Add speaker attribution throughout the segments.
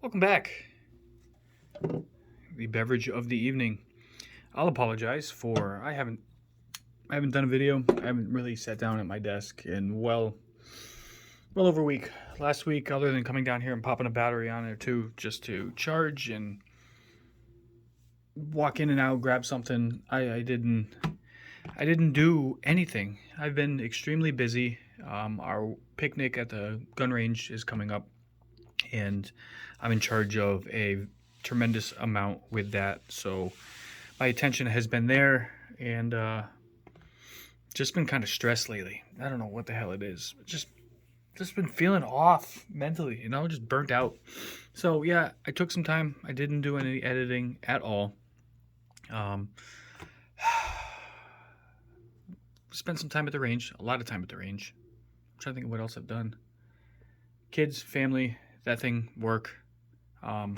Speaker 1: Welcome back. The beverage of the evening. I'll apologize for I haven't done a video. I haven't really sat down at my desk in well over a week. Last week, other than coming down here and popping a battery on it too, just to charge and walk in and out, grab something, I didn't do anything. I've been extremely busy. Our picnic at the gun range is coming up, and I'm in charge of a tremendous amount with that. So my attention has been there, and just been kind of stressed lately. I don't know what the hell it is. Just been feeling off mentally, just burnt out. So yeah, I took some time. I didn't do any editing at all. Um, Spent some time at the range, a lot of time at the range. I'm trying to think of what else I've done. Kids, family, that thing, work. Um,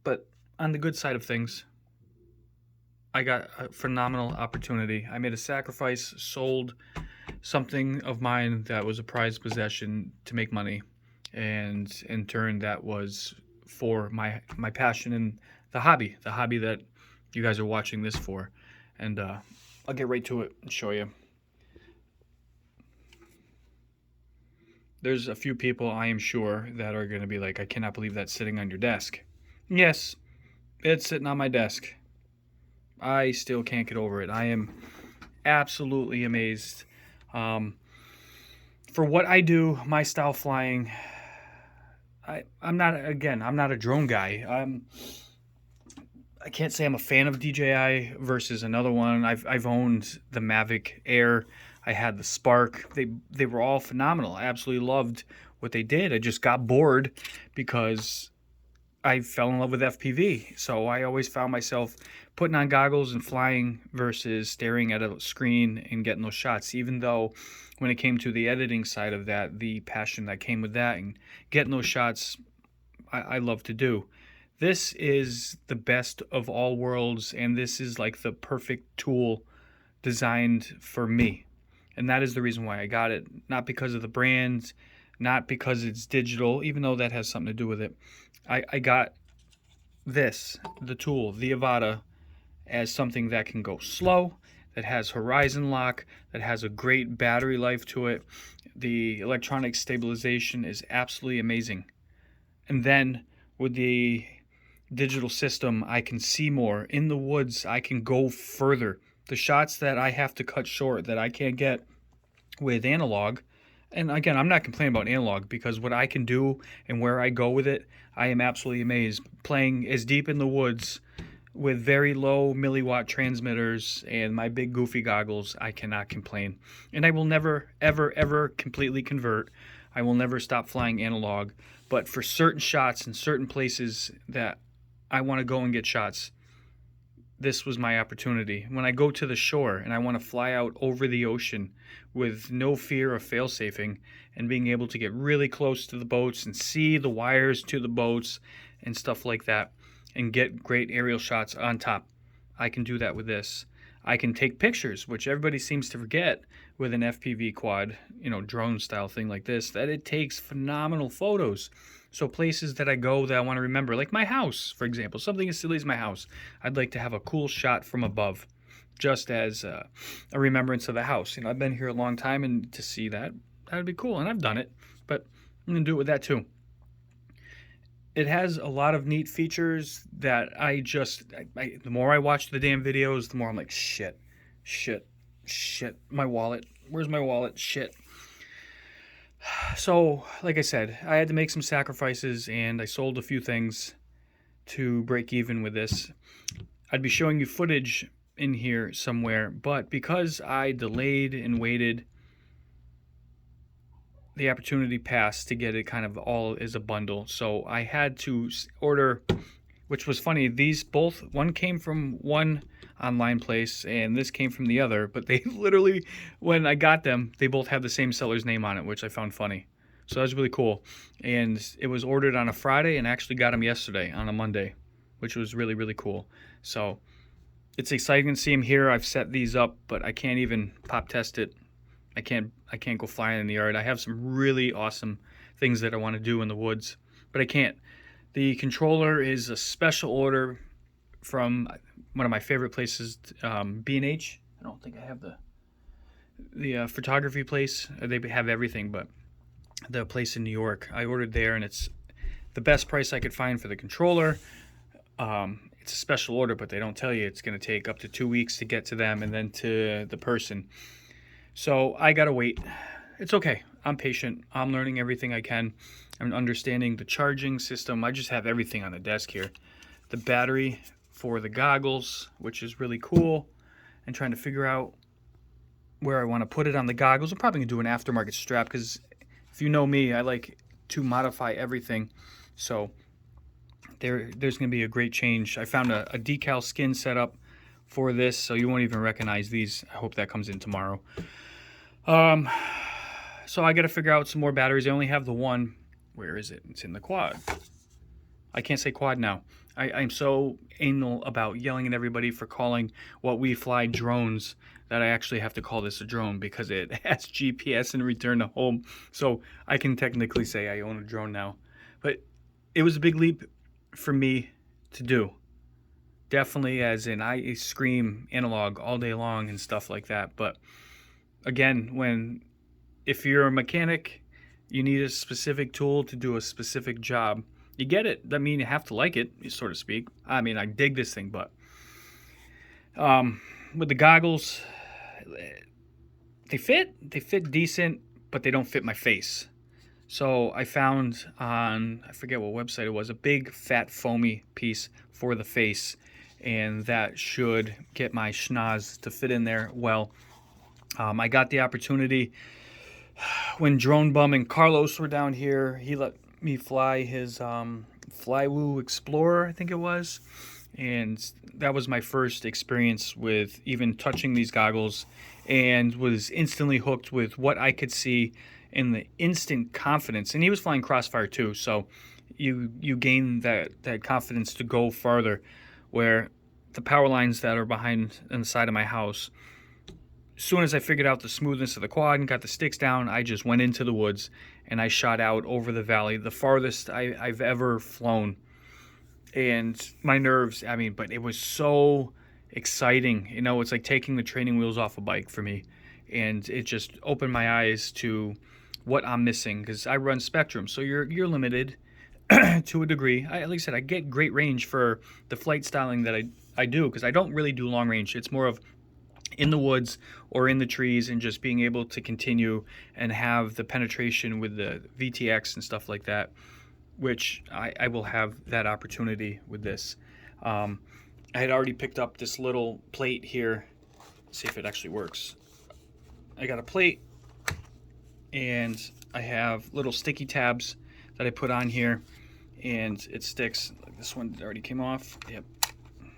Speaker 1: but on the good side of things, I got a phenomenal opportunity. I made a sacrifice, sold something of mine that was a prized possession to make money, and in turn, that was for my passion and the hobby that you guys are watching this for. And I'll get right to it and show you. There's a few people, I am sure, that are going to be like, I cannot believe that's sitting on your desk. Yes, it's sitting on my desk. I still can't get over it. I am absolutely amazed. For what I do, my style flying, I'm not a drone guy. I can't say I'm a fan of DJI versus another one. I've owned the Mavic Air. I had the Spark. They were all phenomenal. I absolutely loved what they did. I just got bored because I fell in love with FPV. So I always found myself putting on goggles and flying versus staring at a screen and getting those shots. Even though when it came to the editing side of that, the passion that came with that and getting those shots, I love to do. This is the best of all worlds, and this is like the perfect tool designed for me. And that is the reason why I got it. Not because of the brand, not because it's digital, even though that has something to do with it. I got this, the tool, the Avada, as something that can go slow, that has horizon lock, that has a great battery life to it. The electronic stabilization is absolutely amazing. And then with the digital system, I can see more. In the woods, I can go further. The shots that I have to cut short, that I can't get with analog, and again, I'm not complaining about analog because what I can do and where I go with it, I am absolutely amazed. Playing as deep in the woods with very low milliwatt transmitters and my big goofy goggles, I cannot complain. And I will never, ever, ever completely convert. I will never stop flying analog. But for certain shots in certain places that I want to go and get shots, this was my opportunity. When I go to the shore and I want to fly out over the ocean with no fear of fail-safing and being able to get really close to the boats and see the wires to the boats and stuff like that and get great aerial shots on top, I can do that with this. I can take pictures, which everybody seems to forget with an FPV quad, drone style thing like this, that it takes phenomenal photos. So places that I go that I want to remember, like my house, for example, something as silly as my house, I'd like to have a cool shot from above, just as a remembrance of the house. I've been here a long time, and to see that would be cool, and I've done it, but I'm going to do it with that too. It has a lot of neat features that the more I watch the damn videos, the more I'm like, shit, my wallet, where's my wallet, shit. So, like I said, I had to make some sacrifices, and I sold a few things to break even with this. I'd be showing you footage in here somewhere, but because I delayed and waited, the opportunity passed to get it kind of all as a bundle. So I had to order, which was funny. These both, one came from one online place and this came from the other, but they literally, when I got them, they both had the same seller's name on it, which I found funny. So that was really cool. And it was ordered on a Friday and actually got them yesterday on a Monday, which was really, really cool. So it's exciting to see them here. I've set these up, but I can't even pop test it. I can't go flying in the yard. I have some really awesome things that I want to do in the woods, but I can't. The controller is a special order from one of my favorite places, B&H. I don't think I have the photography place. They have everything, but the place in New York, I ordered there, and it's the best price I could find for the controller. It's a special order, but they don't tell you it's going to take up to 2 weeks to get to them and then to the person. So I gotta wait. It's okay. I'm patient. I'm learning everything I can. I'm understanding the charging system. I just have everything on the desk here. The battery for the goggles, which is really cool, and trying to figure out where I want to put it on the goggles. I'm probably gonna do an aftermarket strap, because if you know me, I like to modify everything. So there's gonna be a great change. I found a decal skin setup for this, so you won't even recognize these. I hope that comes in tomorrow. So I got to figure out some more batteries. I only have the one. Where is it? It's in the quad. I can't say quad now. I'm so anal about yelling at everybody for calling what we fly drones that I actually have to call this a drone, because it has GPS and return to home. So I can technically say I own a drone now. But it was a big leap for me to do. Definitely, as in I scream analog all day long and stuff like that. But again, if you're a mechanic, you need a specific tool to do a specific job. You get it. That means you have to like it, so to speak. I mean, I dig this thing, but with the goggles, they fit decent, but they don't fit my face. So I found on, I forget what website it was, a big fat foamy piece for the face, and that should get my schnoz to fit in there well. I got the opportunity when Drone Bum and Carlos were down here. He let me fly his Flywoo Explorer, I think it was, and that was my first experience with even touching these goggles, and was instantly hooked with what I could see and the instant confidence. And he was flying Crossfire too, so you gain that confidence to go farther, where the power lines that are behind on the side of my house, as soon as I figured out the smoothness of the quad and got the sticks down, I just went into the woods and I shot out over the valley, the farthest I've ever flown. And my nerves, I mean, but it was so exciting. You know, it's like taking the training wheels off a bike for me. And it just opened my eyes to what I'm missing, because I run Spectrum, so you're limited to a degree. Like I said, I get great range for the flight styling that I do, because I don't really do long range. It's more of in the woods or in the trees, and just being able to continue and have the penetration with the VTX and stuff like that, which I will have that opportunity with this. I had already picked up this little plate here. Let's see if it actually works. I got a plate, and I have little sticky tabs that I put on here, and it sticks. This one already came off. Yep,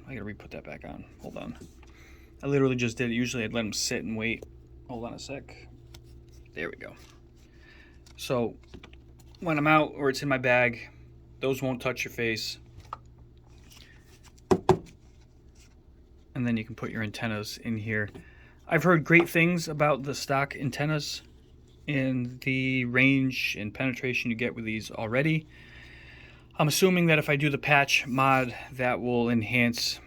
Speaker 1: I gotta re-put that back on. Hold on. I literally just did it. Usually I'd let them sit and wait. Hold on a sec. There we go. So when I'm out or it's in my bag, those won't touch your face. And then you can put your antennas in here. I've heard great things about the stock antennas and the range and penetration you get with these already. I'm assuming that if I do the patch mod, that will enhance,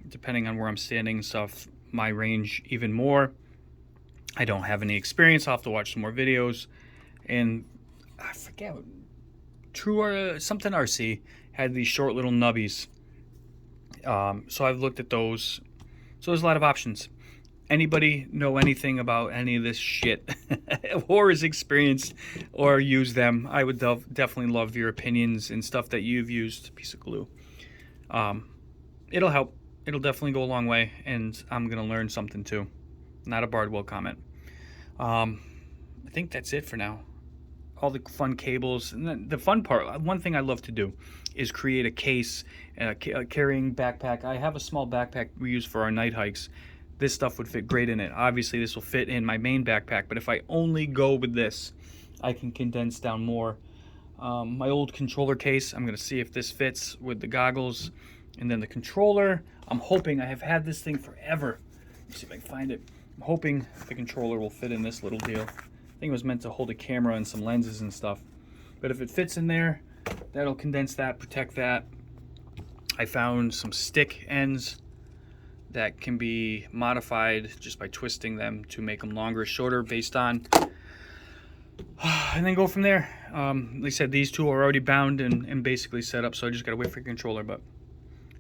Speaker 1: depending on where I'm standing and stuff, my range even more. I don't have any experience. I'll have to watch some more videos. And I forget, something RC had these short little nubbies. So I've looked at those. So there's a lot of options. Anybody know anything about any of this shit or is experienced or use them? I would definitely love your opinions and stuff that you've used. Piece of glue. It'll help. It'll definitely go a long way, and I'm gonna learn something too. Not a Bardwell comment. I think that's it for now. All the fun cables, and the fun part, one thing I love to do is create a case, a carrying backpack. I have a small backpack we use for our night hikes. This stuff would fit great in it. Obviously this will fit in my main backpack, but if I only go with this, I can condense down more. My old controller case, I'm gonna see if this fits with the goggles. And then the controller, I'm hoping, I have had this thing forever. Let's see if I can find it. I'm hoping the controller will fit in this little deal. I think it was meant to hold a camera and some lenses and stuff. But if it fits in there, That'll condense that, protect that. I found some stick ends that can be modified just by twisting them to make them longer or shorter based on, and then go from there. Like I said, these two are already bound and basically set up, so I just gotta wait for your controller. But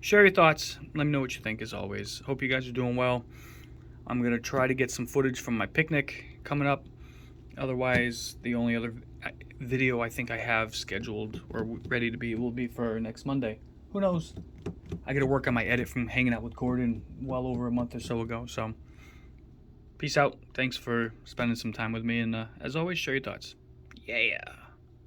Speaker 1: share your thoughts, let me know what you think as always. Hope you guys are doing well. I'm gonna try to get some footage from my picnic coming up. Otherwise, the only other video I think I have scheduled or ready to be will be for next Monday. Who knows? I gotta work on my edit from hanging out with Gordon well over a month or so ago. So, peace out. Thanks for spending some time with me, and as always, share your thoughts. Yeah.